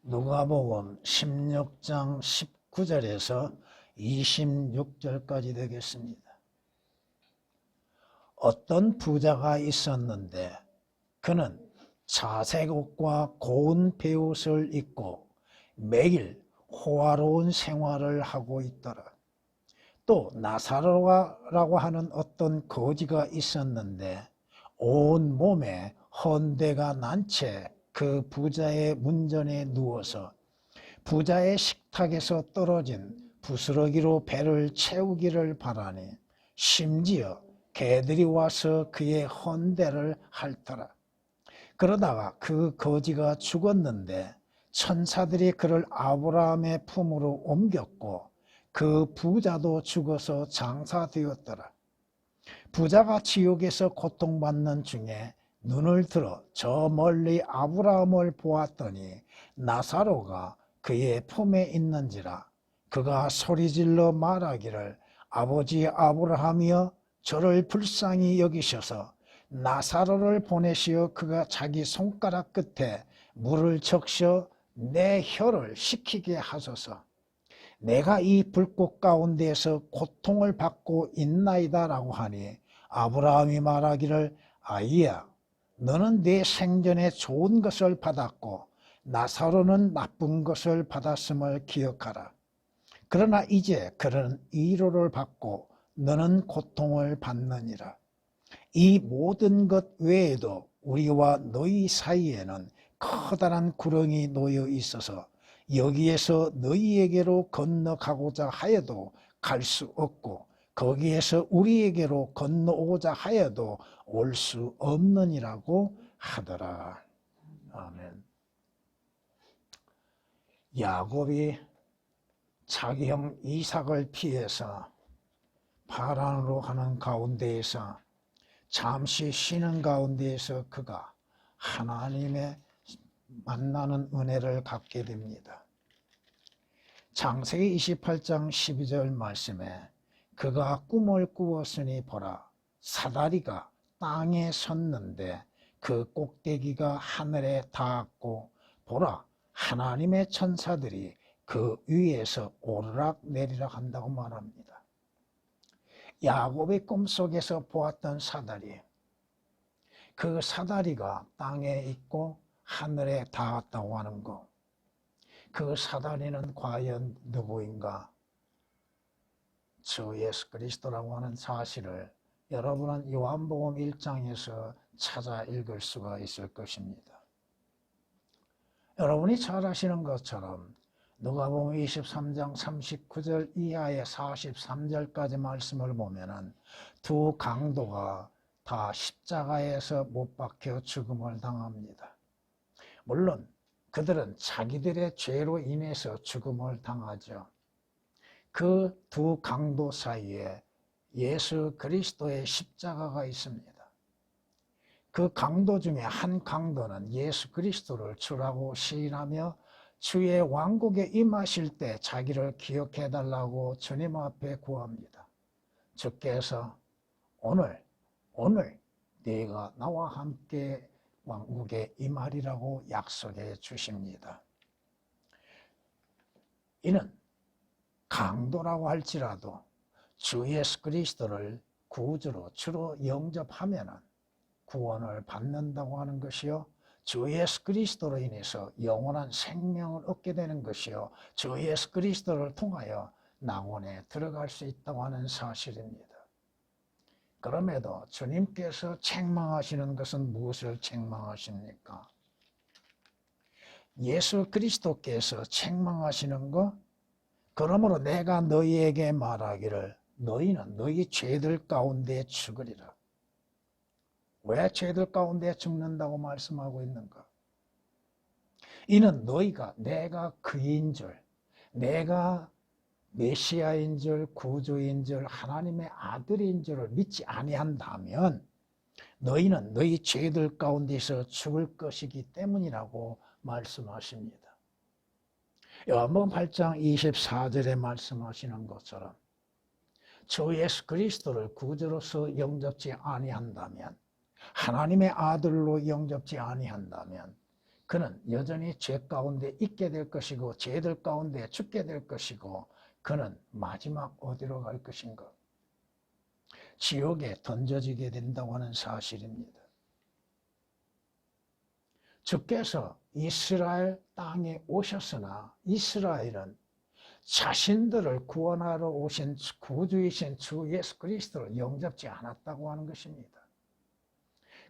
누가복음 16장 19절에서 26절까지 되겠습니다. 어떤 부자가 있었는데 그는 자색 옷과 고운 베옷을 입고 매일 호화로운 생활을 하고 있더라. 또 나사로라고 하는 어떤 거지가 있었는데 온 몸에 헌대가 난 채 그 부자의 문전에 누워서 부자의 식탁에서 떨어진 부스러기로 배를 채우기를 바라니 심지어 개들이 와서 그의 헌대를 핥더라. 그러다가 그 거지가 죽었는데 천사들이 그를 아브라함의 품으로 옮겼고 그 부자도 죽어서 장사되었더라. 부자가 지옥에서 고통받는 중에 눈을 들어 저 멀리 아브라함을 보았더니 나사로가 그의 품에 있는지라. 그가 소리질러 말하기를 아버지 아브라함이여 저를 불쌍히 여기셔서 나사로를 보내시어 그가 자기 손가락 끝에 물을 적셔 내 혀를 식히게 하소서. 내가 이 불꽃 가운데에서 고통을 받고 있나이다 라고 하니 아브라함이 말하기를 아이야 너는 내 생전에 좋은 것을 받았고 나사로는 나쁜 것을 받았음을 기억하라. 그러나 이제 그는 위로를 받고 너는 고통을 받느니라. 이 모든 것 외에도 우리와 너희 사이에는 커다란 구렁이 놓여 있어서 여기에서 너희에게로 건너가고자 하여도 갈 수 없고 거기에서 우리에게로 건너오고자 하여도 올 수 없느니라고 하더라. 아멘. 야곱이 자기 형 이삭을 피해서 파란으로 하는 가운데에서 잠시 쉬는 가운데에서 그가 하나님의 만나는 은혜를 갖게 됩니다. 창세기 28장 12절 말씀에 그가 꿈을 꾸었으니 보라 사다리가 땅에 섰는데 그 꼭대기가 하늘에 닿았고 보라 하나님의 천사들이 그 위에서 오르락 내리락 한다고 말합니다. 야곱의 꿈속에서 보았던 사다리, 그 사다리가 땅에 있고 하늘에 닿았다고 하는 것, 그 사다리는 과연 누구인가? 주 예수 그리스도라고 하는 사실을 여러분은 요한복음 1장에서 찾아 읽을 수가 있을 것입니다. 여러분이 잘 아시는 것처럼 누가복음 23장 39절 이하의 43절까지 말씀을 보면은 두 강도가 다 십자가에서 못 박혀 죽음을 당합니다. 물론 그들은 자기들의 죄로 인해서 죽음을 당하죠. 그 두 강도 사이에 예수 그리스도의 십자가가 있습니다. 그 강도 중에 한 강도는 예수 그리스도를 주라고 시인하며 주의 왕국에 임하실 때 자기를 기억해 달라고 주님 앞에 구합니다. 주께서 오늘 네가 나와 함께 왕국에 임하리라고 약속해 주십니다. 이는 강도라고 할지라도 주 예수 그리스도를 구주로 주로 영접하면 구원을 받는다고 하는 것이요 주 예수 그리스도로 인해서 영원한 생명을 얻게 되는 것이요 주 예수 그리스도를 통하여 낙원에 들어갈 수 있다고 하는 사실입니다. 그럼에도 주님께서 책망하시는 것은 무엇을 책망하십니까? 예수 그리스도께서 책망하시는 것, 그러므로 내가 너희에게 말하기를 너희는 너희 죄들 가운데 죽으리라. 왜 죄들 가운데 죽는다고 말씀하고 있는가? 이는 너희가 내가 그인 줄, 내가 메시아인 줄, 구주인 줄, 하나님의 아들인 줄을 믿지 아니한다면 너희는 너희 죄들 가운데서 죽을 것이기 때문이라고 말씀하십니다. 요한복음 8장 24절에 말씀하시는 것처럼 주 예수 그리스도를 구주로서 영접지 아니한다면 하나님의 아들로 영접지 아니한다면 그는 여전히 죄 가운데 있게 될 것이고 죄들 가운데 죽게 될 것이고 그는 마지막 어디로 갈 것인가? 지옥에 던져지게 된다고 하는 사실입니다. 주께서 이스라엘 땅에 오셨으나 이스라엘은 자신들을 구원하러 오신 구주이신 주 예수 그리스도를 영접지 않았다고 하는 것입니다.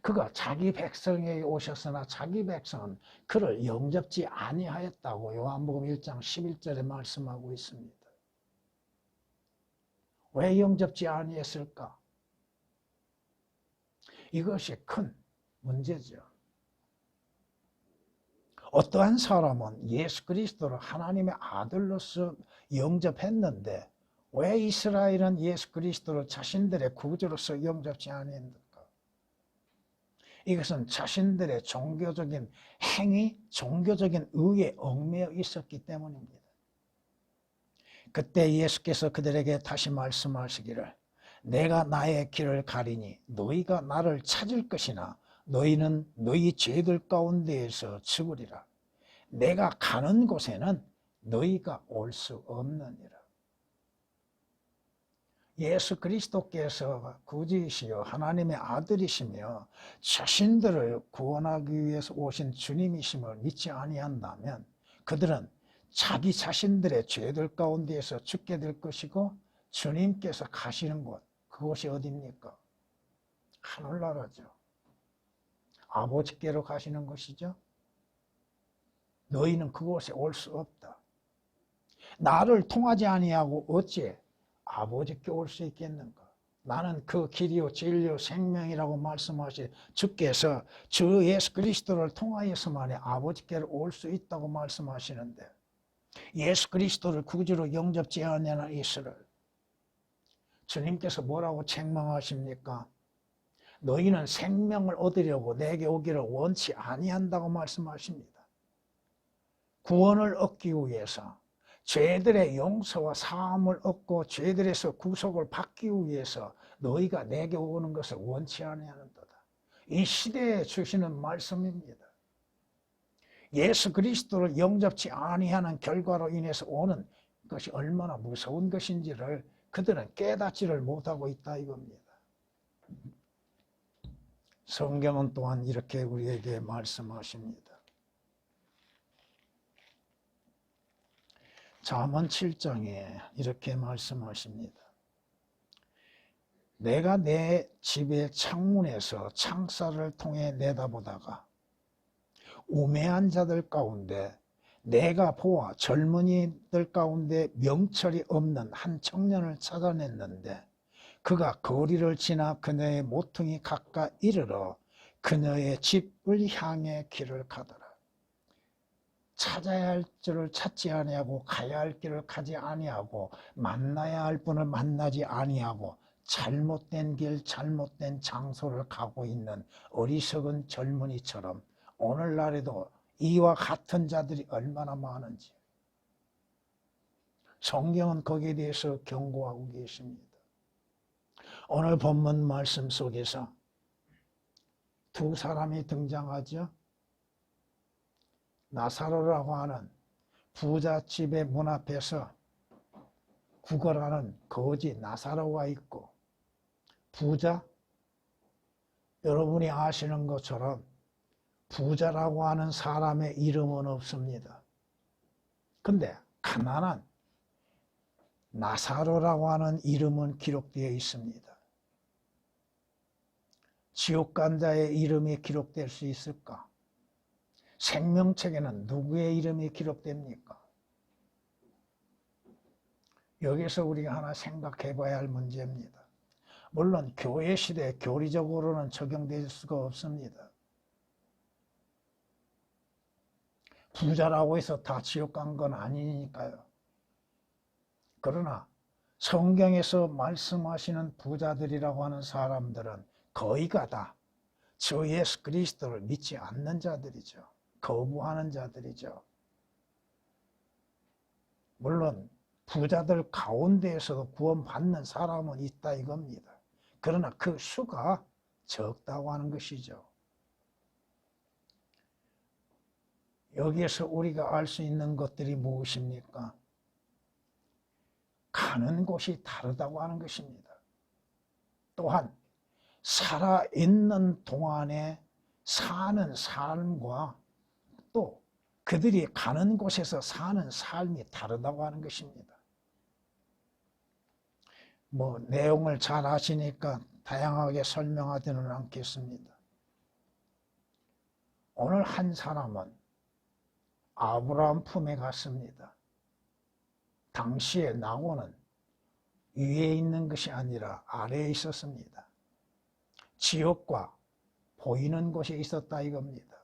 그가 자기 백성에게 오셨으나 자기 백성은 그를 영접지 아니하였다고 요한복음 1장 11절에 말씀하고 있습니다. 왜 영접지 아니했을까? 이것이 큰 문제죠. 어떠한 사람은 예수 그리스도를 하나님의 아들로서 영접했는데 왜 이스라엘은 예수 그리스도를 자신들의 구주로서 영접지 아니했는가? 이것은 자신들의 종교적인 행위, 종교적인 의에 얽매여 있었기 때문입니다. 그때 예수께서 그들에게 다시 말씀하시기를 내가 나의 길을 가리니 너희가 나를 찾을 것이나 너희는 너희 죄들 가운데에서 죽으리라. 내가 가는 곳에는 너희가 올 수 없느니라. 예수 그리스도께서 구주이시여 하나님의 아들이시며 자신들을 구원하기 위해서 오신 주님이심을 믿지 아니한다면 그들은 자기 자신들의 죄들 가운데에서 죽게 될 것이고 주님께서 가시는 곳, 그곳이 어디입니까? 하늘나라죠. 아버지께로 가시는 것이죠. 너희는 그곳에 올 수 없다. 나를 통하지 아니하고 어찌 아버지께 올 수 있겠는가? 나는 그 길이요 진리요 생명이라고 말씀하신 주께서 주 예수 그리스도를 통하여서만이 아버지께로 올 수 있다고 말씀하시는데 예수 그리스도를 구주로 영접지 않는 이스라엘 주님께서 뭐라고 책망하십니까? 너희는 생명을 얻으려고 내게 오기를 원치 아니한다고 말씀하십니다. 구원을 얻기 위해서 죄들의 용서와 사함을 얻고 죄들에서 구속을 받기 위해서 너희가 내게 오는 것을 원치 아니하는도다. 이 시대에 주시는 말씀입니다. 예수 그리스도를 영접치 아니하는 결과로 인해서 오는 것이 얼마나 무서운 것인지를 그들은 깨닫지를 못하고 있다 이겁니다. 성경은 또한 이렇게 우리에게 말씀하십니다. 잠언 7장에 이렇게 말씀하십니다. 내가 내 집의 창문에서 창살을 통해 내다보다가 우매한 자들 가운데 내가 보아 젊은이들 가운데 명철이 없는 한 청년을 찾아냈는데 그가 거리를 지나 그녀의 모퉁이 가까이 이르러 그녀의 집을 향해 길을 가더라. 찾아야 할 줄을 찾지 아니하고 가야 할 길을 가지 아니하고 만나야 할 분을 만나지 아니하고 잘못된 길 잘못된 장소를 가고 있는 어리석은 젊은이처럼 오늘날에도 이와 같은 자들이 얼마나 많은지 성경은 거기에 대해서 경고하고 계십니다. 오늘 본문 말씀 속에서 두 사람이 등장하죠. 나사로라고 하는 부잣집의 문 앞에서 구걸하는 거지 나사로가 있고 부자, 여러분이 아시는 것처럼 부자라고 하는 사람의 이름은 없습니다. 근데 가난한 나사로라고 하는 이름은 기록되어 있습니다. 지옥 간 자의 이름이 기록될 수 있을까? 생명책에는 누구의 이름이 기록됩니까? 여기서 우리가 하나 생각해 봐야 할 문제입니다. 물론 교회 시대에 교리적으로는 적용될 수가 없습니다. 부자라고 해서 다 지옥 간 건 아니니까요. 그러나 성경에서 말씀하시는 부자들이라고 하는 사람들은 거의가 다 주 예수 그리스도를 믿지 않는 자들이죠. 거부하는 자들이죠. 물론 부자들 가운데에서도 구원받는 사람은 있다 이겁니다. 그러나 그 수가 적다고 하는 것이죠. 여기에서 우리가 알 수 있는 것들이 무엇입니까? 가는 곳이 다르다고 하는 것입니다. 또한 살아있는 동안에 사는 삶과 또 그들이 가는 곳에서 사는 삶이 다르다고 하는 것입니다. 내용을 잘 아시니까 다양하게 설명하지는 않겠습니다. 오늘 한 사람은 아브라함 품에 갔습니다. 당시에 나고는 위에 있는 것이 아니라 아래에 있었습니다. 지옥과 보이는 곳에 있었다 이겁니다.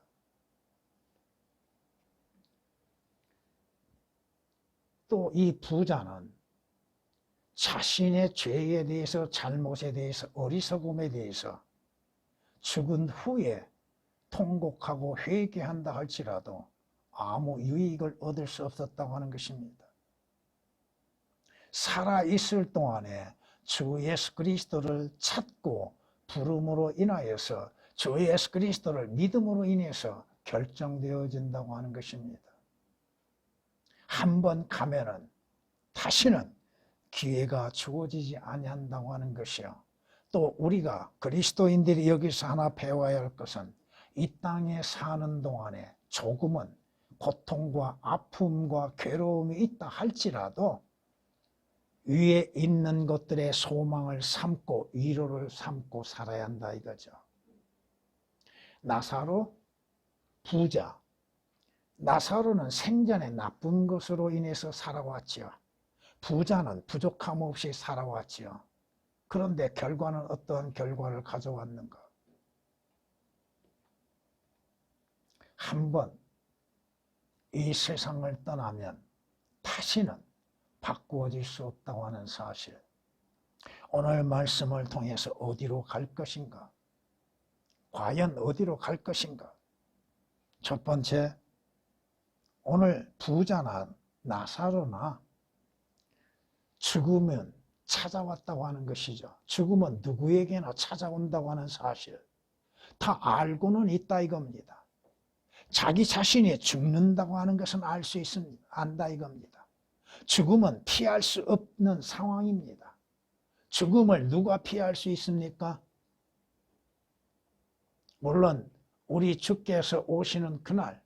또 이 부자는 자신의 죄에 대해서, 잘못에 대해서, 어리석음에 대해서 죽은 후에 통곡하고 회개한다 할지라도 아무 유익을 얻을 수 없었다고 하는 것입니다. 살아있을 동안에 주 예수 그리스도를 찾고 부름으로 인하여서 주 예수 그리스도를 믿음으로 인해서 결정되어진다고 하는 것입니다. 한번 가면은 다시는 기회가 주어지지 아니한다고 하는 것이요. 또 우리가 그리스도인들이 여기서 하나 배워야 할 것은 이 땅에 사는 동안에 조금은 고통과 아픔과 괴로움이 있다 할지라도 위에 있는 것들의 소망을 삼고 위로를 삼고 살아야 한다 이거죠. 나사로, 부자. 나사로는 생전에 나쁜 것으로 인해서 살아왔지요. 부자는 부족함 없이 살아왔지요. 그런데 결과는 어떠한 결과를 가져왔는가? 한번 이 세상을 떠나면 다시는 바꾸어질 수 없다고 하는 사실. 오늘 말씀을 통해서 어디로 갈 것인가? 과연 어디로 갈 것인가? 첫 번째, 오늘 부자나 나사로나 죽으면 찾아왔다고 하는 것이죠. 죽음은 누구에게나 찾아온다고 하는 사실. 다 알고는 있다 이겁니다. 자기 자신이 죽는다고 하는 것은 알 수 있습니다. 안다 이겁니다. 죽음은 피할 수 없는 상황입니다. 죽음을 누가 피할 수 있습니까? 물론 우리 주께서 오시는 그날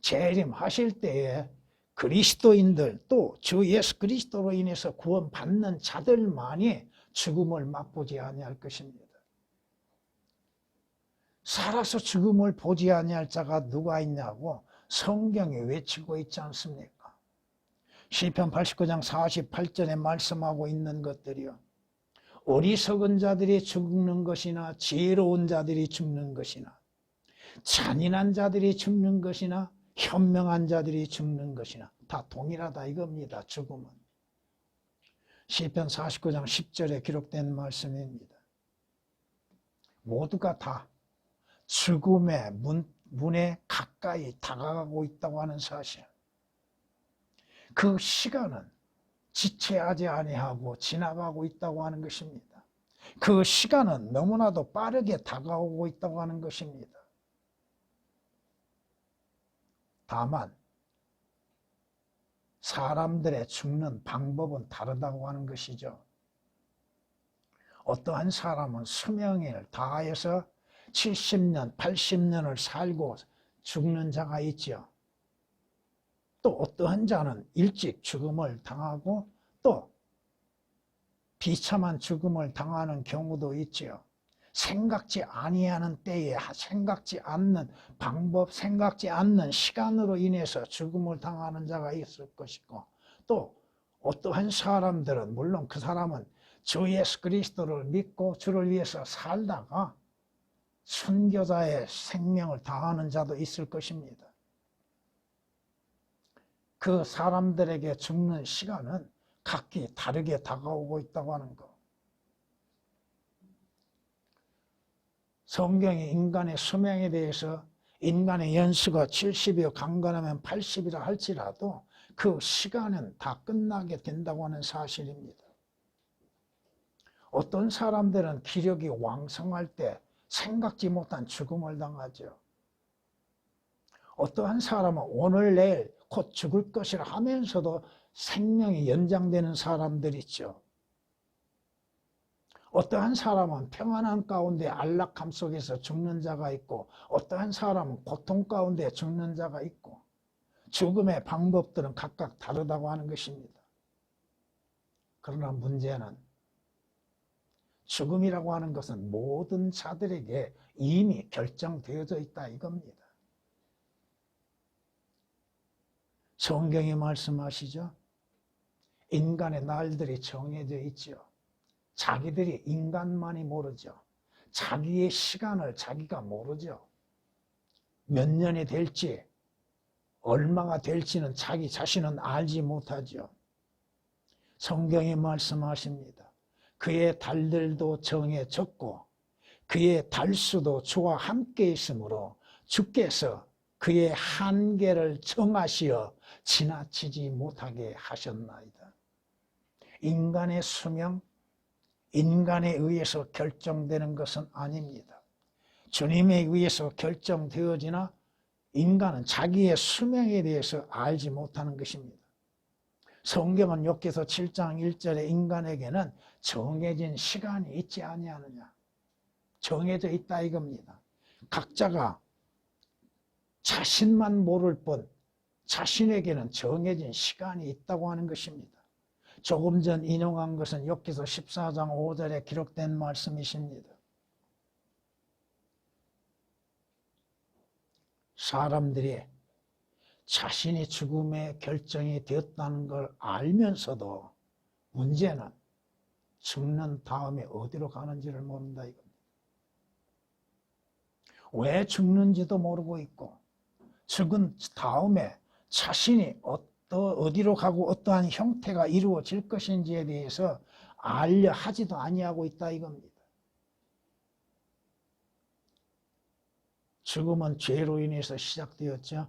재림하실 때에 그리스도인들 또 주 예수 그리스도로 인해서 구원받는 자들만이 죽음을 맛보지 아니할 것입니다. 살아서 죽음을 보지 아니할 자가 누가 있냐고 성경에 외치고 있지 않습니까? 시편 89장 48절에 말씀하고 있는 것들이요. 어리석은 자들이 죽는 것이나 지혜로운 자들이 죽는 것이나 잔인한 자들이 죽는 것이나 현명한 자들이 죽는 것이나 다 동일하다 이겁니다. 죽음은. 시편 49장 10절에 기록된 말씀입니다. 모두가 다 죽음의 문에 가까이 다가가고 있다고 하는 사실. 그 시간은 지체하지 아니하고 지나가고 있다고 하는 것입니다. 그 시간은 너무나도 빠르게 다가오고 있다고 하는 것입니다. 다만 사람들의 죽는 방법은 다르다고 하는 것이죠. 어떠한 사람은 수명을 다해서 70년, 80년을 살고 죽는 자가 있죠. 또 어떠한 자는 일찍 죽음을 당하고 또 비참한 죽음을 당하는 경우도 있죠. 생각지 아니하는 때에 생각지 않는 방법, 생각지 않는 시간으로 인해서 죽음을 당하는 자가 있을 것이고 또 어떠한 사람들은 물론 그 사람은 주 예수 그리스도를 믿고 주를 위해서 살다가 순교자의 생명을 다하는 자도 있을 것입니다. 그 사람들에게 죽는 시간은 각기 다르게 다가오고 있다고 하는 것. 성경이 인간의 수명에 대해서 인간의 연수가 70이요 강건하면 80이라 할지라도 그 시간은 다 끝나게 된다고 하는 사실입니다. 어떤 사람들은 기력이 왕성할 때 생각지 못한 죽음을 당하죠. 어떠한 사람은 오늘 내일 곧 죽을 것이라 하면서도 생명이 연장되는 사람들 있죠. 어떠한 사람은 평안한 가운데 안락함 속에서 죽는 자가 있고, 어떠한 사람은 고통 가운데 죽는 자가 있고, 죽음의 방법들은 각각 다르다고 하는 것입니다. 그러나 문제는 죽음이라고 하는 것은 모든 자들에게 이미 결정되어져 있다 이겁니다. 성경이 말씀하시죠. 인간의 날들이 정해져 있죠. 자기들이 인간만이 모르죠. 자기의 시간을 자기가 모르죠. 몇 년이 될지 얼마가 될지는 자기 자신은 알지 못하죠. 성경이 말씀하십니다. 그의 달들도 정해졌고 그의 달수도 주와 함께 있으므로 주께서 그의 한계를 정하시어 지나치지 못하게 하셨나이다. 인간의 수명, 인간에 의해서 결정되는 것은 아닙니다. 주님에 의해서 결정되어지나 인간은 자기의 수명에 대해서 알지 못하는 것입니다. 성경은 욥기서 7장 1절에 인간에게는 정해진 시간이 있지 아니하느냐. 정해져 있다 이겁니다. 각자가 자신만 모를 뿐 자신에게는 정해진 시간이 있다고 하는 것입니다. 조금 전 인용한 것은 욥기서 14장 5절에 기록된 말씀이십니다. 사람들이 자신이 죽음의 결정이 되었다는 걸 알면서도 문제는 죽는 다음에 어디로 가는지를 모른다 이겁니다. 왜 죽는지도 모르고 있고 죽은 다음에 자신이 어디로 가고 어떠한 형태가 이루어질 것인지에 대해서 알려 하지도 아니하고 있다 이겁니다. 죽음은 죄로 인해서 시작되었죠.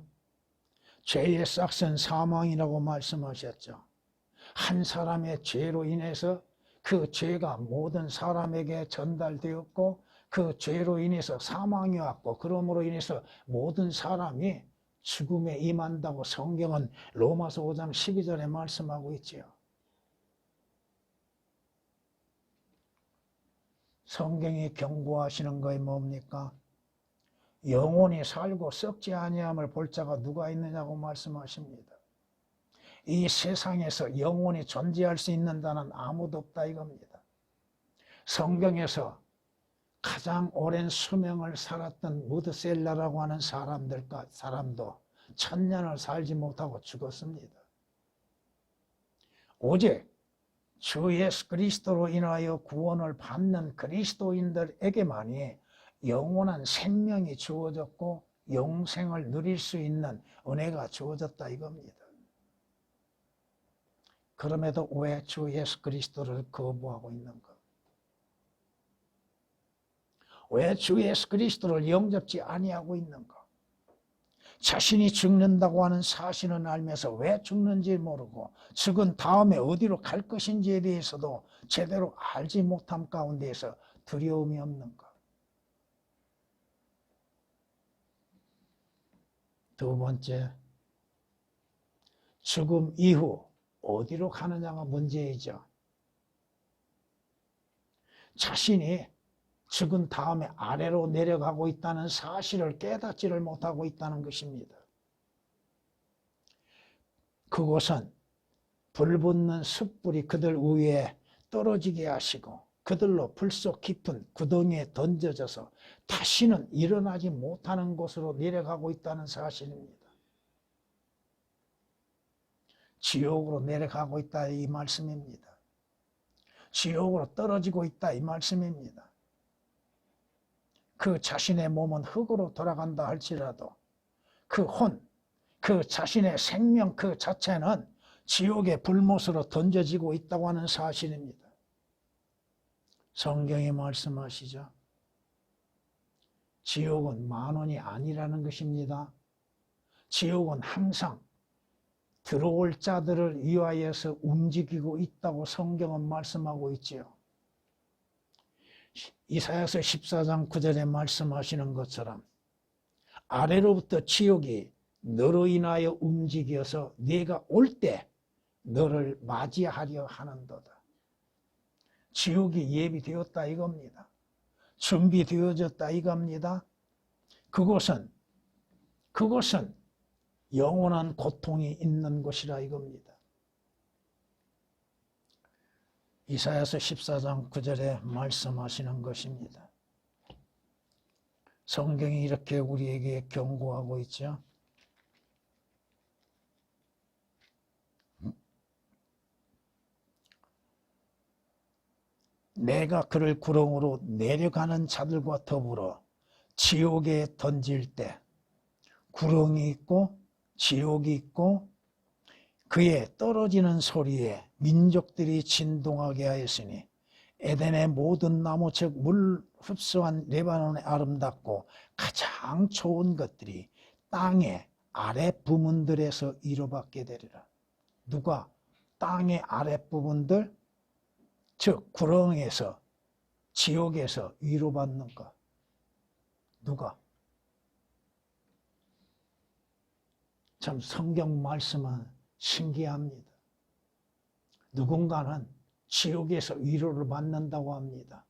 죄의 싹은 사망이라고 말씀하셨죠. 한 사람의 죄로 인해서 그 죄가 모든 사람에게 전달되었고 그 죄로 인해서 사망이 왔고 그러므로 인해서 모든 사람이 죽음에 임한다고 성경은 로마서 5장 12절에 말씀하고 있지요. 성경이 경고하시는 것이 뭡니까? 영원히 살고 썩지 아니함을 볼 자가 누가 있느냐고 말씀하십니다. 이 세상에서 영원히 존재할 수 있는 자는 아무도 없다 이겁니다. 성경에서 가장 오랜 수명을 살았던 무드셀라라고 하는 사람도 1000년을 살지 못하고 죽었습니다. 오직 주 예수 그리스도로 인하여 구원을 받는 그리스도인들에게만이 영원한 생명이 주어졌고 영생을 누릴 수 있는 은혜가 주어졌다 이겁니다. 그럼에도 왜 주 예수 그리스도를 거부하고 있는가? 왜 주 예수 그리스도를 영접지 아니하고 있는가? 자신이 죽는다고 하는 사실은 알면서 왜 죽는지 모르고 죽은 다음에 어디로 갈 것인지에 대해서도 제대로 알지 못함 가운데에서 두려움이 없는가? 두 번째, 죽음 이후 어디로 가느냐가 문제이죠. 자신이 죽은 다음에 아래로 내려가고 있다는 사실을 깨닫지를 못하고 있다는 것입니다. 그곳은 불붙는 숯불이 그들 위에 떨어지게 하시고 그들로 불속 깊은 구덩이에 던져져서 다시는 일어나지 못하는 곳으로 내려가고 있다는 사실입니다. 지옥으로 내려가고 있다 이 말씀입니다. 지옥으로 떨어지고 있다 이 말씀입니다. 그 자신의 몸은 흙으로 돌아간다 할지라도 그 혼, 그 자신의 생명 그 자체는 지옥의 불못으로 던져지고 있다고 하는 사실입니다. 성경이 말씀하시죠. 지옥은 만원이 아니라는 것입니다. 지옥은 항상 들어올 자들을 위하여서 움직이고 있다고 성경은 말씀하고 있지요. 이사야서 14장 9절에 말씀하시는 것처럼 아래로부터 지옥이 너로 인하여 움직여서 네가 올 때 너를 맞이하려 하는도다. 지옥이 예비되었다 이겁니다. 준비되어졌다 이겁니다. 그곳은 영원한 고통이 있는 곳이라 이겁니다. 이사야서 14장 9절에 말씀하시는 것입니다. 성경이 이렇게 우리에게 경고하고 있죠. 내가 그를 구렁으로 내려가는 자들과 더불어 지옥에 던질 때 구렁이 있고 지옥이 있고 그의 떨어지는 소리에 민족들이 진동하게 하였으니 에덴의 모든 나무 즉 물 흡수한 레바논의 아름답고 가장 좋은 것들이 땅의 아랫부분들에서 위로받게 되리라. 누가 땅의 아랫부분들 즉 구렁에서 지옥에서 위로받는가? 누가? 참 성경 말씀은 신기합니다. 누군가는 지옥에서 위로를 받는다고 합니다.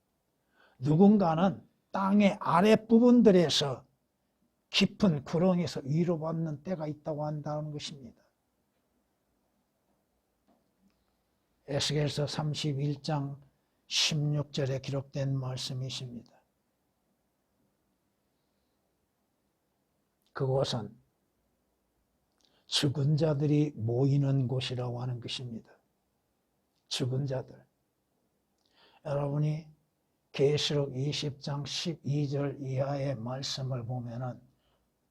누군가는 땅의 아랫부분들에서 깊은 구렁에서 위로받는 때가 있다고 한다는 것입니다. 에스겔서 31장 16절에 기록된 말씀이십니다. 그곳은 죽은 자들이 모이는 곳이라고 하는 것입니다. 죽은 자들. 여러분이 계시록 20장 12절 이하의 말씀을 보면은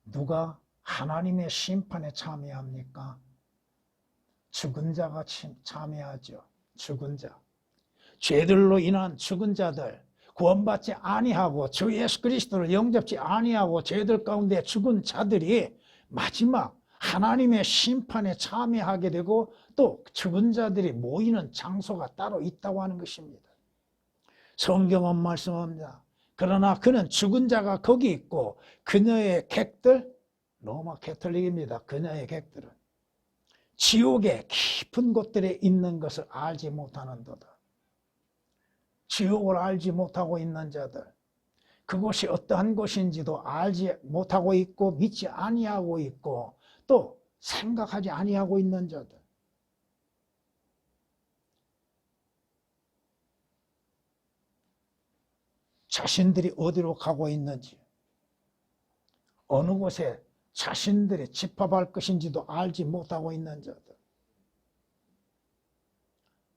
누가 하나님의 심판에 참여합니까? 죽은 자가 참여하죠. 죽은 자. 죄들로 인한 죽은 자들, 구원받지 아니하고 주 예수 그리스도를 영접지 아니하고 죄들 가운데 죽은 자들이 마지막 하나님의 심판에 참여하게 되고 또 죽은 자들이 모이는 장소가 따로 있다고 하는 것입니다. 성경은 말씀합니다. 그러나 그는 죽은 자가 거기 있고 그녀의 객들, 로마 캐톨릭입니다. 그녀의 객들은 지옥의 깊은 곳들에 있는 것을 알지 못하는도다. 지옥을 알지 못하고 있는 자들, 그곳이 어떠한 곳인지도 알지 못하고 있고 믿지 아니하고 있고 또 생각하지 아니하고 있는 자들. 자신들이 어디로 가고 있는지, 어느 곳에 자신들이 집합할 것인지도 알지 못하고 있는 자들.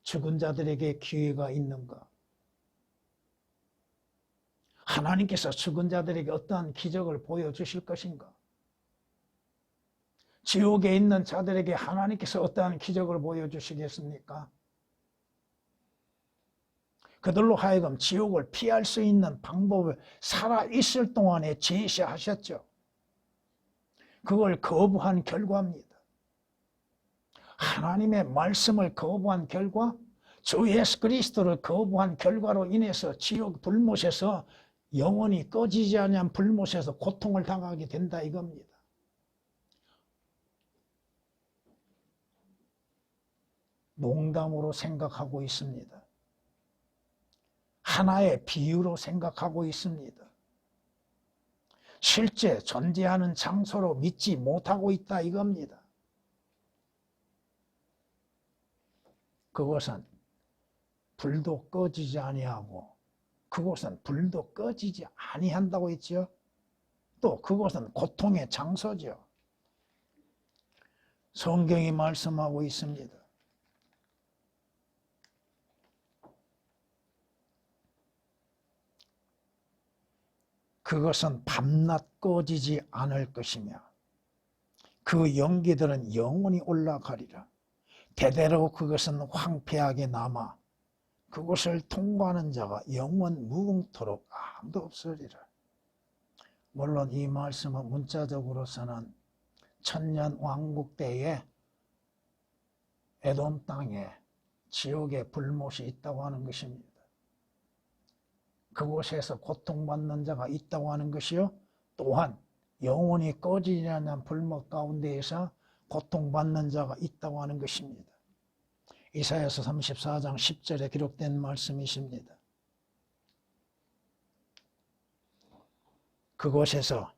죽은 자들에게 기회가 있는가? 하나님께서 죽은 자들에게 어떠한 기적을 보여주실 것인가? 지옥에 있는 자들에게 하나님께서 어떠한 기적을 보여주시겠습니까? 그들로 하여금 지옥을 피할 수 있는 방법을 살아있을 동안에 제시하셨죠. 그걸 거부한 결과입니다. 하나님의 말씀을 거부한 결과, 주 예수 그리스도를 거부한 결과로 인해서 지옥 불못에서 영원히 꺼지지 않은 불못에서 고통을 당하게 된다 이겁니다. 농담으로 생각하고 있습니다. 하나의 비유로 생각하고 있습니다. 실제 존재하는 장소로 믿지 못하고 있다 이겁니다. 그것은 불도 꺼지지 아니하고 그곳은 불도 꺼지지 아니한다고 했죠. 또 그곳은 고통의 장소죠. 성경이 말씀하고 있습니다. 그것은 밤낮 꺼지지 않을 것이며 그 연기들은 영원히 올라가리라. 대대로 그것은 황폐하게 남아 그것을 통과하는 자가 영원 무궁토록 아무도 없으리라. 물론 이 말씀은 문자적으로서는 천년 왕국 때에 에돔 땅에 지옥의 불못이 있다고 하는 것입니다. 그곳에서 고통받는 자가 있다고 하는 것이요. 또한 영원히 꺼지지 않는 불목 가운데에서 고통받는 자가 있다고 하는 것입니다. 이사야서 34장 10절에 기록된 말씀이십니다. 그곳에서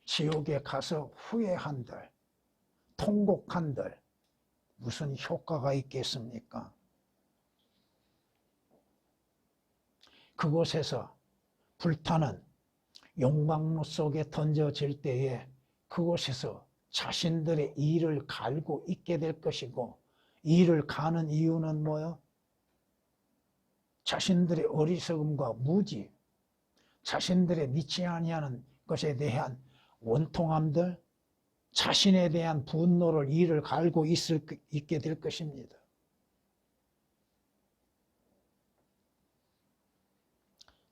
지옥에 가서 후회한들, 통곡한들 무슨 효과가 있겠습니까? 그곳에서 불타는 용광로 속에 던져질 때에 그곳에서 자신들의 이를 갈고 있게 될 것이고, 이를 가는 이유는 뭐요? 자신들의 어리석음과 무지, 자신들의 믿지 아니하는 것에 대한 원통함들, 자신에 대한 분노를 이를 갈고 있게 될 것입니다.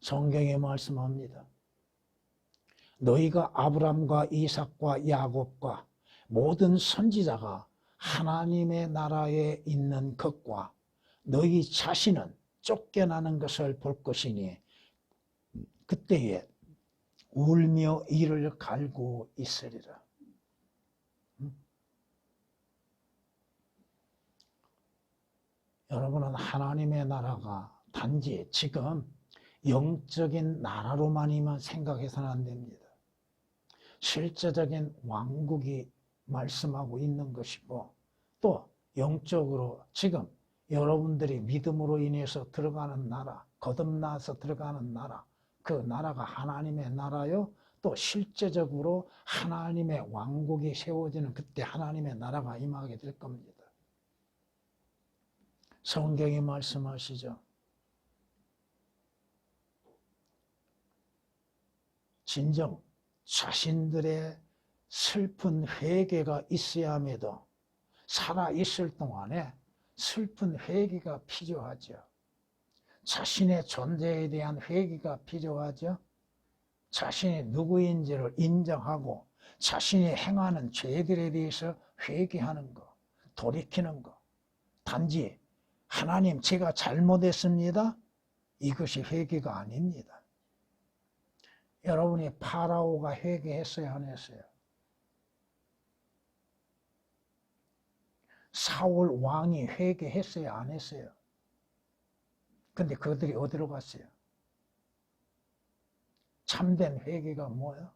성경에 말씀합니다. 너희가 아브람과 이삭과 야곱과 모든 선지자가 하나님의 나라에 있는 것과 너희 자신은 쫓겨나는 것을 볼 것이니 그때에 울며 이를 갈고 있으리라. 여러분은 하나님의 나라가 단지 지금 영적인 나라로만이만 생각해서는 안 됩니다. 실제적인 왕국이 말씀하고 있는 것이고, 또 영적으로 지금 여러분들이 믿음으로 인해서 들어가는 나라, 거듭나서 들어가는 나라, 그 나라가 하나님의 나라요. 또 실제적으로 하나님의 왕국이 세워지는 그때 하나님의 나라가 임하게 될 겁니다. 성경이 말씀하시죠. 진정 자신들의 슬픈 회개가 있어야 함에도 살아있을 동안에 슬픈 회개가 필요하죠. 자신의 존재에 대한 회개가 필요하죠. 자신이 누구인지를 인정하고 자신이 행하는 죄들에 대해서 회개하는 것, 돌이키는 것. 단지 하나님 제가 잘못했습니다. 이것이 회개가 아닙니다. 여러분이 파라오가 회개했어요, 안 했어요? 사울 왕이 회개했어요, 안 했어요? 근데 그들이 어디로 갔어요? 참된 회개가 뭐예요?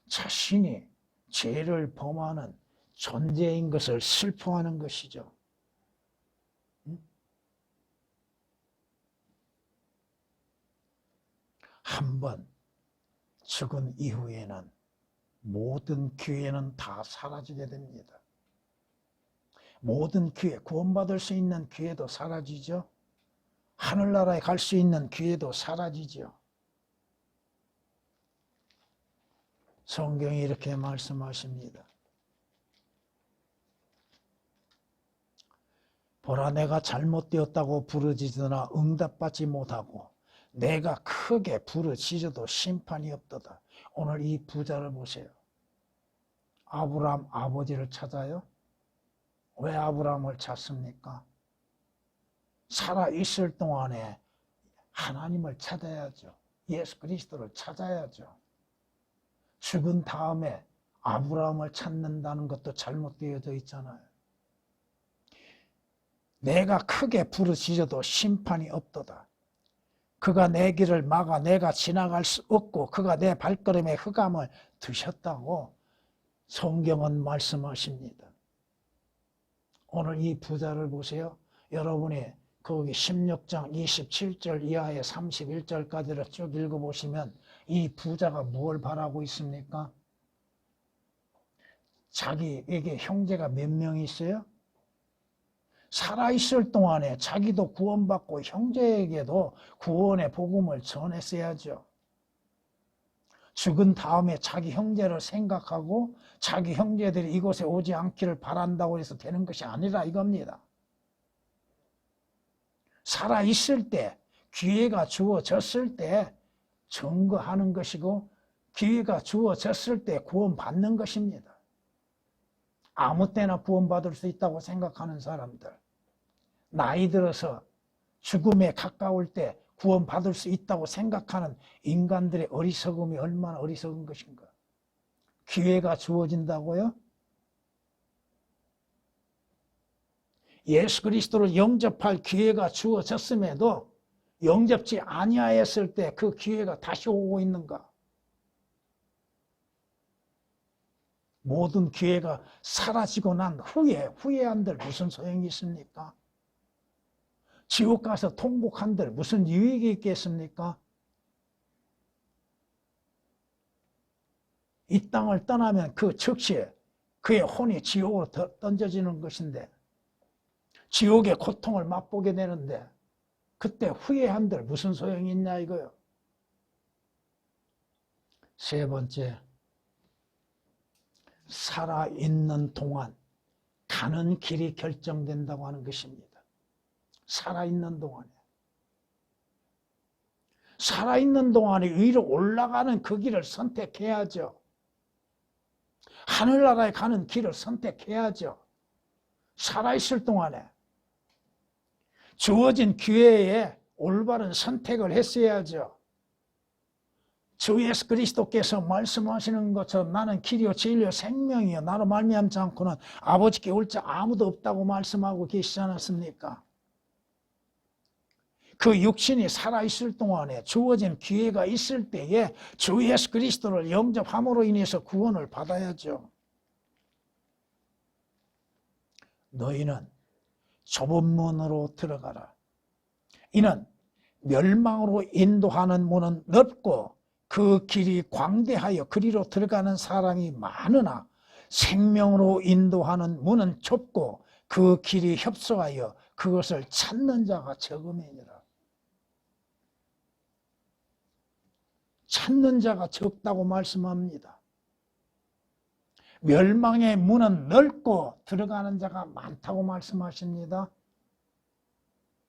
자신이 죄를 범하는 존재인 것을 슬퍼하는 것이죠. 한번 죽은 이후에는 모든 기회는 다 사라지게 됩니다. 모든 기회, 구원받을 수 있는 기회도 사라지죠. 하늘나라에 갈 수 있는 기회도 사라지죠. 성경이 이렇게 말씀하십니다. 보라, 내가 잘못되었다고 부르짖으나 응답받지 못하고 내가 크게 부르짖어도 심판이 없도다. 오늘 이 부자를 보세요. 아브라함 아버지를 찾아요? 왜 아브라함을 찾습니까? 살아있을 동안에 하나님을 찾아야죠. 예수 그리스도를 찾아야죠. 죽은 다음에 아브라함을 찾는다는 것도 잘못되어져 있잖아요. 내가 크게 부르짖어도 심판이 없도다. 그가 내 길을 막아 내가 지나갈 수 없고 그가 내 발걸음에 흑암을 두셨다고 성경은 말씀하십니다. 오늘 이 부자를 보세요. 여러분이 거기 16장 27절 이하의 31절까지를 쭉 읽어보시면 이 부자가 무엇을 바라고 있습니까? 자기에게 형제가 몇 명이 있어요? 살아있을 동안에 자기도 구원받고 형제에게도 구원의 복음을 전했어야죠. 죽은 다음에 자기 형제를 생각하고 자기 형제들이 이곳에 오지 않기를 바란다고 해서 되는 것이 아니라 이겁니다. 살아있을 때, 기회가 주어졌을 때 증거하는 것이고 기회가 주어졌을 때 구원받는 것입니다. 아무 때나 구원받을 수 있다고 생각하는 사람들, 나이 들어서 죽음에 가까울 때 구원받을 수 있다고 생각하는 인간들의 어리석음이 얼마나 어리석은 것인가. 기회가 주어진다고요? 예수 그리스도를 영접할 기회가 주어졌음에도 영접지 아니하였을 때 그 기회가 다시 오고 있는가? 모든 기회가 사라지고 난 후에 후회한들 무슨 소용이 있습니까? 지옥 가서 통곡한들 무슨 유익이 있겠습니까? 이 땅을 떠나면 그 즉시 그의 혼이 지옥으로 던져지는 것인데, 지옥의 고통을 맛보게 되는데 그때 후회한들 무슨 소용이 있냐 이거요. 세 번째, 살아있는 동안 가는 길이 결정된다고 하는 것입니다. 살아있는 동안에. 살아있는 동안에 위로 올라가는 그 길을 선택해야죠. 하늘나라에 가는 길을 선택해야죠. 살아있을 동안에. 주어진 기회에 올바른 선택을 했어야죠. 주 예수 그리스도께서 말씀하시는 것처럼 나는 길이요 진리요 생명이요 나로 말미암지 않고는 아버지께 올 자 아무도 없다고 말씀하고 계시지 않았습니까? 그 육신이 살아있을 동안에 주어진 기회가 있을 때에 주 예수 그리스도를 영접함으로 인해서 구원을 받아야죠. 너희는 좁은 문으로 들어가라. 이는 멸망으로 인도하는 문은 넓고 그 길이 광대하여 그리로 들어가는 사람이 많으나 생명으로 인도하는 문은 좁고 그 길이 협소하여 그것을 찾는 자가 적음이니라. 찾는 자가 적다고 말씀합니다. 멸망의 문은 넓고 들어가는 자가 많다고 말씀하십니다.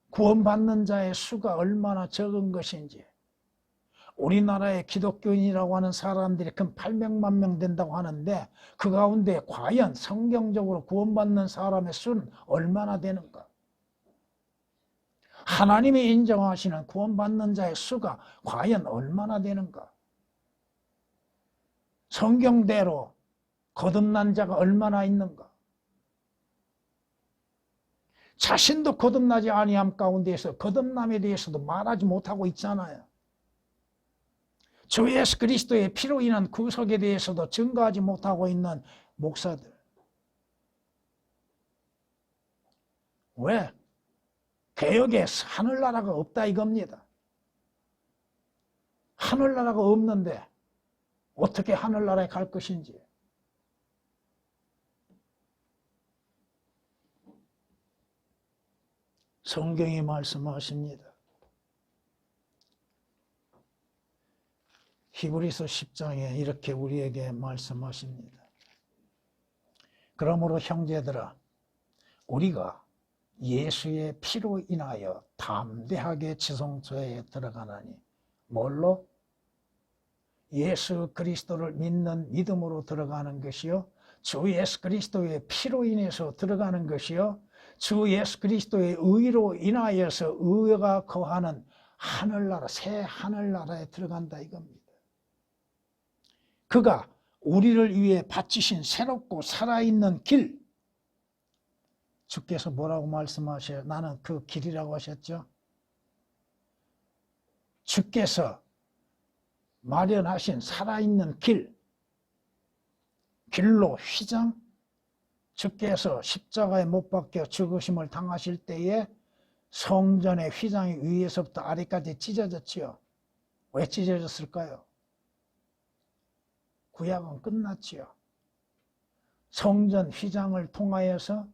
구원받는 자의 수가 얼마나 적은 것인지, 우리나라의 기독교인이라고 하는 사람들이 근 800만 명 된다고 하는데 그 가운데 과연 성경적으로 구원받는 사람의 수는 얼마나 되는가? 하나님이 인정하시는 구원받는 자의 수가 과연 얼마나 되는가? 성경대로 거듭난 자가 얼마나 있는가? 자신도 거듭나지 아니함 가운데에서 거듭남에 대해서도 말하지 못하고 있잖아요. 주 예수 그리스도의 피로 인한 구속에 대해서도 증거하지 못하고 있는 목사들. 왜? 개혁에 하늘나라가 없다 이겁니다. 하늘나라가 없는데 어떻게 하늘나라에 갈 것인지. 성경이 말씀하십니다. 히브리서 10장에 이렇게 우리에게 말씀하십니다. 그러므로 형제들아, 우리가 예수의 피로 인하여 담대하게 지성소에 들어가나니, 뭘로? 예수 그리스도를 믿는 믿음으로 들어가는 것이요, 주 예수 그리스도의 피로 인해서 들어가는 것이요, 주 예수 그리스도의 의로 인하여서 의가 거하는 하늘나라, 새 하늘나라에 들어간다 이겁니다. 그가 우리를 위해 바치신 새롭고 살아있는 길, 주께서 뭐라고 말씀하셔요? 나는 그 길이라고 하셨죠? 주께서 마련하신 살아있는 길, 길로 휘장, 주께서 십자가에 못 박혀 죽으심을 당하실 때에 성전의 휘장이 위에서부터 아래까지 찢어졌지요. 왜 찢어졌을까요? 구약은 끝났지요. 성전 휘장을 통하여서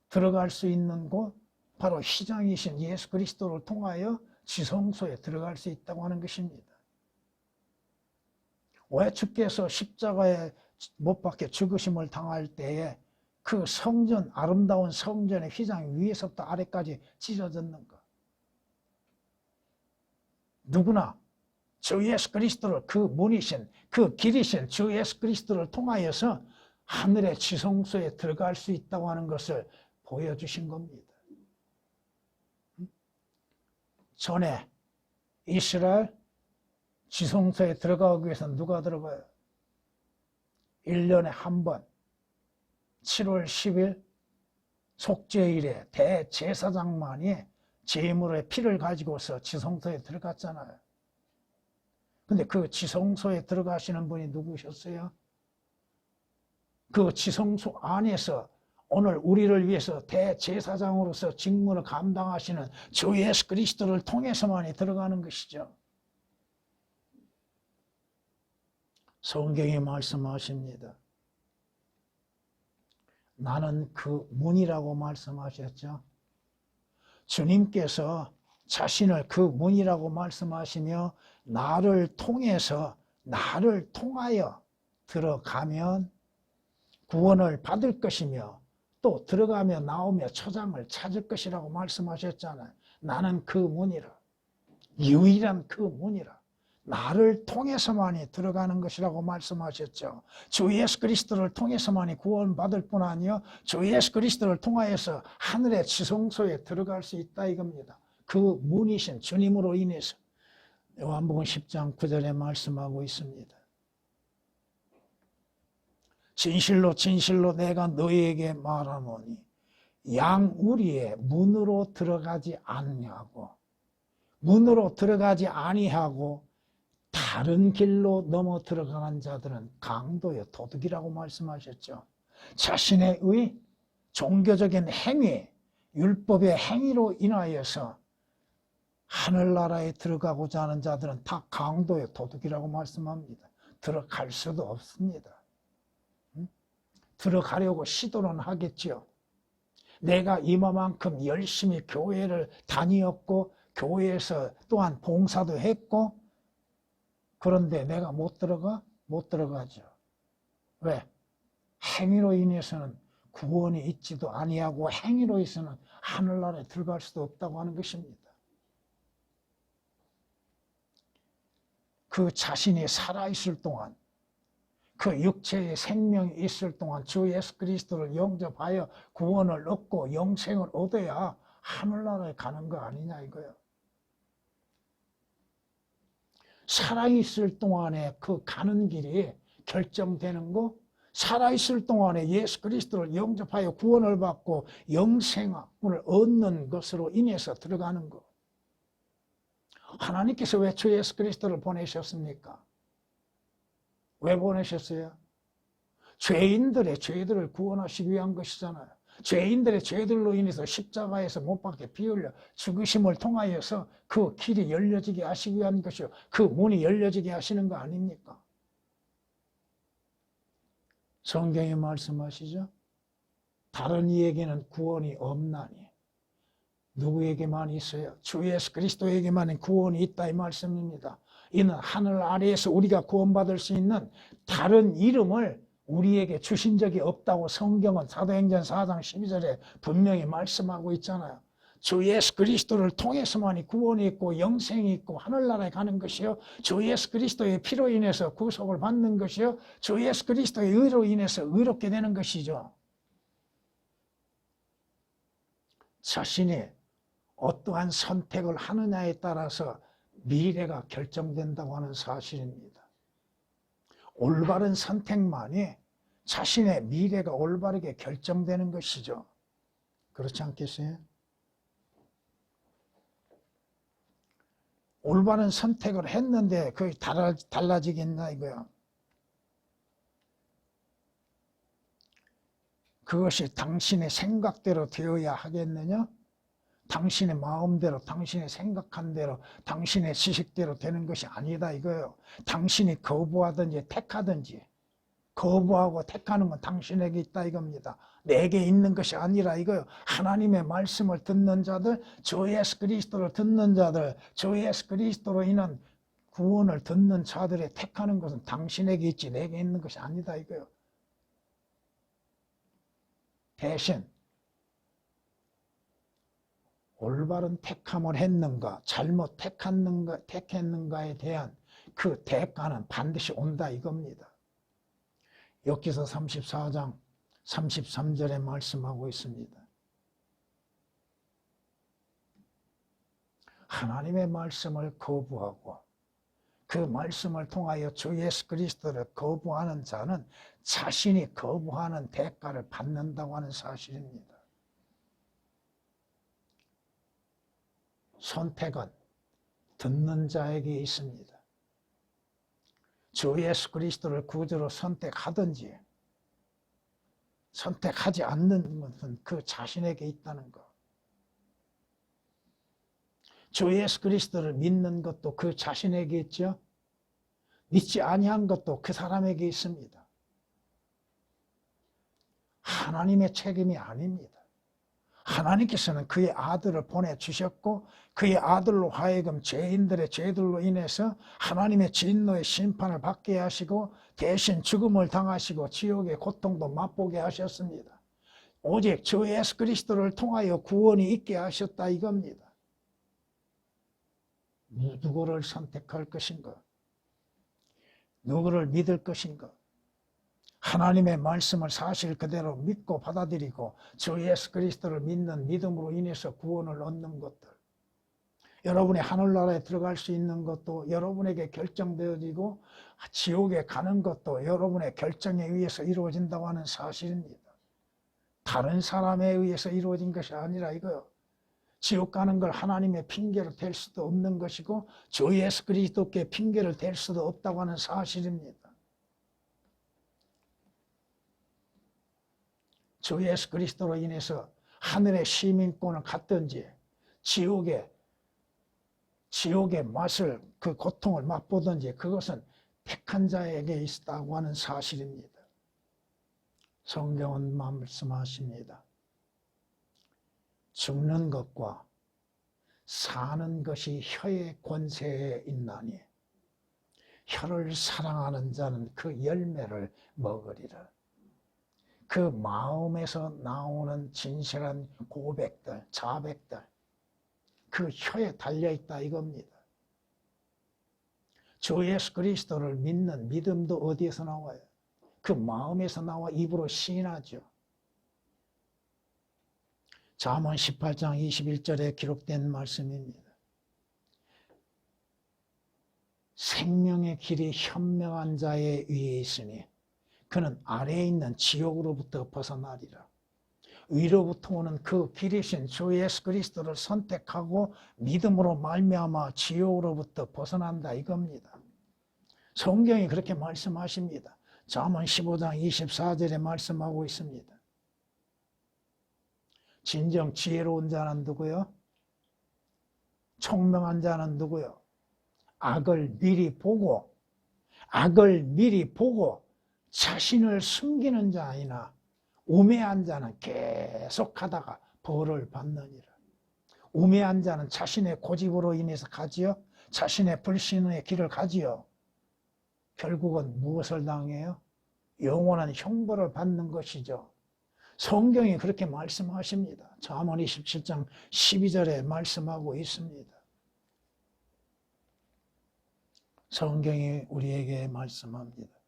들어갈 수 있는 곳, 바로 휘장이신 예수 그리스도를 통하여 지성소에 들어갈 수 있다고 하는 것입니다. 왜 주께서 십자가에 못 박혀 죽으심을 당할 때에 그 성전, 아름다운 성전의 휘장 위에서부터 아래까지 찢어졌는가? 누구나 주 예수 그리스도를, 그 문이신, 그 길이신 주 예수 그리스도를 통하여서 하늘의 지성소에 들어갈 수 있다고 하는 것을 보여주신 겁니다. 전에 이스라엘 지성소에 들어가기 위해서 누가 들어가요? 1년에 한 번 7월 10일 속죄일에 대제사장만이 제물의 피를 가지고서 지성소에 들어갔잖아요. 근데 그 지성소에 들어가시는 분이 누구셨어요? 그 지성소 안에서 오늘 우리를 위해서 대제사장으로서 직무를 감당하시는 주 예수 그리스도를 통해서만이 들어가는 것이죠. 성경이 말씀하십니다. 나는 그 문이라고 말씀하셨죠. 주님께서 자신을 그 문이라고 말씀하시며 나를 통해서 나를 통하여 들어가면 구원을 받을 것이며 또 들어가며 나오며 초장을 찾을 것이라고 말씀하셨잖아요. 나는 그 문이라. 유일한 그 문이라. 나를 통해서만이 들어가는 것이라고 말씀하셨죠. 주 예수 그리스도를 통해서만이 구원받을 뿐 아니요 주 예수 그리스도를 통하여서 하늘의 지성소에 들어갈 수 있다 이겁니다. 그 문이신 주님으로 인해서 요한복음 10장 9절에 말씀하고 있습니다. 진실로 진실로 내가 너희에게 말하노니 양우리의 문으로 들어가지 아니하고 문으로 들어가지 아니하고 다른 길로 넘어 들어가는 자들은 강도여 도둑이라고 말씀하셨죠. 자신의 종교적인 행위, 율법의 행위로 인하여서 하늘나라에 들어가고자 하는 자들은 다 강도여 도둑이라고 말씀합니다. 들어갈 수도 없습니다. 들어가려고 시도는 하겠죠. 내가 이만큼 열심히 교회를 다니었고 교회에서 또한 봉사도 했고 그런데 내가 못 들어가? 못 들어가죠. 왜? 행위로 인해서는 구원이 있지도 아니하고 행위로 인해서는 하늘나라에 들어갈 수도 없다고 하는 것입니다. 그 자신이 살아있을 동안 그 육체의 생명이 있을 동안 주 예수 그리스도를 영접하여 구원을 얻고 영생을 얻어야 하늘나라에 가는 거 아니냐 이거예요. 살아있을 동안에 그 가는 길이 결정되는 거, 살아있을 동안에 예수 그리스도를 영접하여 구원을 받고 영생을 얻는 것으로 인해서 들어가는 거. 하나님께서 왜 주 예수 그리스도를 보내셨습니까? 왜 보내셨어요? 죄인들의 죄들을 구원하시기 위한 것이잖아요. 죄인들의 죄들로 인해서 십자가에서 못 박혀 피 흘려 죽으심을 통하여서 그 길이 열려지게 하시기 위한 것이요. 그 문이 열려지게 하시는 거 아닙니까? 성경이 말씀하시죠. 다른 이에게는 구원이 없나니 누구에게만 있어요? 주 예수 그리스도에게만 구원이 있다 이 말씀입니다. 이는 하늘 아래에서 우리가 구원받을 수 있는 다른 이름을 우리에게 주신 적이 없다고 성경은 사도행전 4장 12절에 분명히 말씀하고 있잖아요. 주 예수 그리스도를 통해서만이 구원이 있고 영생이 있고 하늘나라에 가는 것이요. 주 예수 그리스도의 피로 인해서 구속을 받는 것이요. 주 예수 그리스도의 의로 인해서 의롭게 되는 것이죠. 자신이 어떠한 선택을 하느냐에 따라서 미래가 결정된다고 하는 사실입니다. 올바른 선택만이 자신의 미래가 올바르게 결정되는 것이죠. 그렇지 않겠어요? 올바른 선택을 했는데 그게 달라지겠나 이거야. 그것이 당신의 생각대로 되어야 하겠느냐? 당신의 마음대로, 당신의 생각한 대로, 당신의 지식대로 되는 것이 아니다 이거예요. 당신이 거부하든지 택하든지, 거부하고 택하는 건 당신에게 있다 이겁니다. 내게 있는 것이 아니라 이거예요. 하나님의 말씀을 듣는 자들, 주 예수 그리스도를 듣는 자들, 주 예수 그리스도로 인한 구원을 듣는 자들의 택하는 것은 당신에게 있지 내게 있는 것이 아니다 이거예요. 대신 올바른 택함을 했는가 잘못 택했는가에 대한 그 대가는 반드시 온다 이겁니다. 욥기서 34장 33절에 말씀하고 있습니다. 하나님의 말씀을 거부하고 그 말씀을 통하여 주 예수 그리스도를 거부하는 자는 자신이 거부하는 대가를 받는다고 하는 사실입니다. 선택은 듣는 자에게 있습니다. 주 예수 그리스도를 구주로 선택하든지 선택하지 않는 것은 그 자신에게 있다는 것. 주 예수 그리스도를 믿는 것도 그 자신에게 있죠. 믿지 아니한 것도 그 사람에게 있습니다. 하나님의 책임이 아닙니다. 하나님께서는 그의 아들을 보내주셨고 그의 아들로 하여금 죄인들의 죄들로 인해서 하나님의 진노의 심판을 받게 하시고 대신 죽음을 당하시고 지옥의 고통도 맛보게 하셨습니다. 오직 주 예수 그리스도를 통하여 구원이 있게 하셨다 이겁니다. 누구를 선택할 것인가? 누구를 믿을 것인가? 하나님의 말씀을 사실 그대로 믿고 받아들이고 주 예수 그리스도를 믿는 믿음으로 인해서 구원을 얻는 것들, 여러분이 하늘나라에 들어갈 수 있는 것도 여러분에게 결정되어지고 지옥에 가는 것도 여러분의 결정에 의해서 이루어진다고 하는 사실입니다. 다른 사람에 의해서 이루어진 것이 아니라 이거요. 지옥 가는 걸 하나님의 핑계로 댈 수도 없는 것이고 주 예수 그리스도께 핑계를 댈 수도 없다고 하는 사실입니다. 주 예수 그리스도로 인해서 하늘의 시민권을 갖든지 지옥의 맛을 그 고통을 맛보든지 그것은 택한 자에게 있다고 하는 사실입니다. 성경은 말씀하십니다. 죽는 것과 사는 것이 혀의 권세에 있나니 혀를 사랑하는 자는 그 열매를 먹으리라. 그 마음에서 나오는 진실한 고백들, 자백들, 그 혀에 달려있다 이겁니다. 주 예수 그리스도를 믿는 믿음도 어디에서 나와요? 그 마음에서 나와 입으로 시인하죠. 잠언 18장 21절에 기록된 말씀입니다. 생명의 길이 현명한 자의 위에 있으니 그는 아래에 있는 지옥으로부터 벗어나리라. 위로부터 오는 그 길이신 주 예수 그리스도를 선택하고 믿음으로 말미암아 지옥으로부터 벗어난다 이겁니다. 성경이 그렇게 말씀하십니다. 잠언 15장 24절에 말씀하고 있습니다. 진정 지혜로운 자는 누구요? 총명한 자는 누구요? 악을 미리 보고 자신을 숨기는 자 아니나 우매한 자는 계속하다가 벌을 받느니라. 우매한 자는 자신의 고집으로 인해서 가지요. 자신의 불신의 길을 가지요. 결국은 무엇을 당해요? 영원한 형벌을 받는 것이죠. 성경이 그렇게 말씀하십니다. 잠언 27장 12절에 말씀하고 있습니다. 성경이 우리에게 말씀합니다.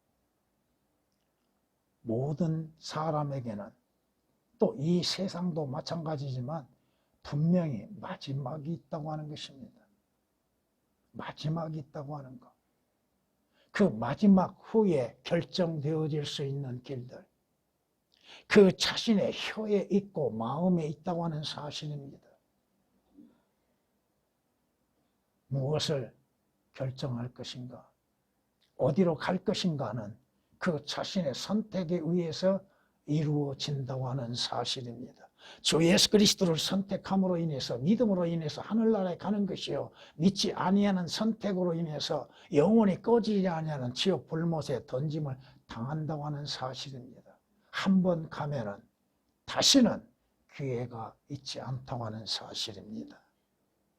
모든 사람에게는 또 이 세상도 마찬가지지만 분명히 마지막이 있다고 하는 것입니다. 마지막이 있다고 하는 것. 그 마지막 후에 결정되어질 수 있는 길들. 그 자신의 혀에 있고 마음에 있다고 하는 사실입니다. 무엇을 결정할 것인가? 어디로 갈 것인가는 그 자신의 선택에 의해서 이루어진다고 하는 사실입니다. 주 예수 그리스도를 선택함으로 인해서 믿음으로 인해서 하늘나라에 가는 것이요 믿지 아니하는 선택으로 인해서 영원히 꺼지지 아니하는 지옥 불못에 던짐을 당한다고 하는 사실입니다. 한 번 가면은 다시는 기회가 있지 않다고 하는 사실입니다.